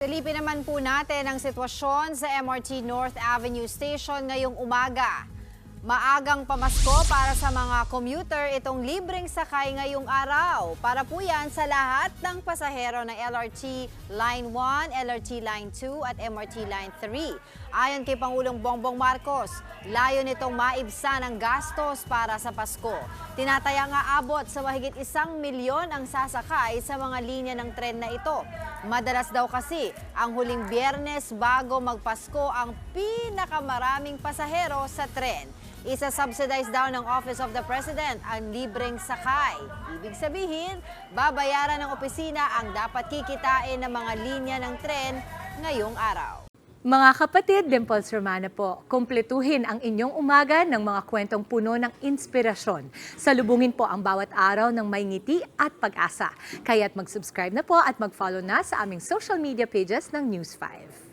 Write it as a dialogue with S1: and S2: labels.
S1: Silipin naman po natin ang sitwasyon sa MRT North Avenue Station ngayong umaga. Maagang pamasko para sa mga commuter itong libreng sakay ngayong araw. Para po yan sa lahat ng pasahero ng LRT Line 1, LRT Line 2 at MRT Line 3. Ayon kay Pangulong Bongbong Marcos, layo nitong maibsan ang gastos para sa Pasko. Tinataya nga abot sa mahigit 1 milyon ang sasakay sa mga linya ng tren na ito. Madalas daw kasi ang huling Biyernes bago magpasko ang pinakamaraming pasahero sa tren. Isa-subsidize daw ng Office of the President ang libreng sakay. Ibig sabihin, babayaran ng opisina ang dapat kikitain ng mga linya ng tren ngayong araw.
S2: Mga kapatid, Dimples Romana po, kumpletuhin ang inyong umaga ng mga kwentong puno ng inspirasyon. Salubungin po ang bawat araw ng may ngiti at pag-asa. Kaya't mag-subscribe na po at mag-follow na sa aming social media pages ng News 5.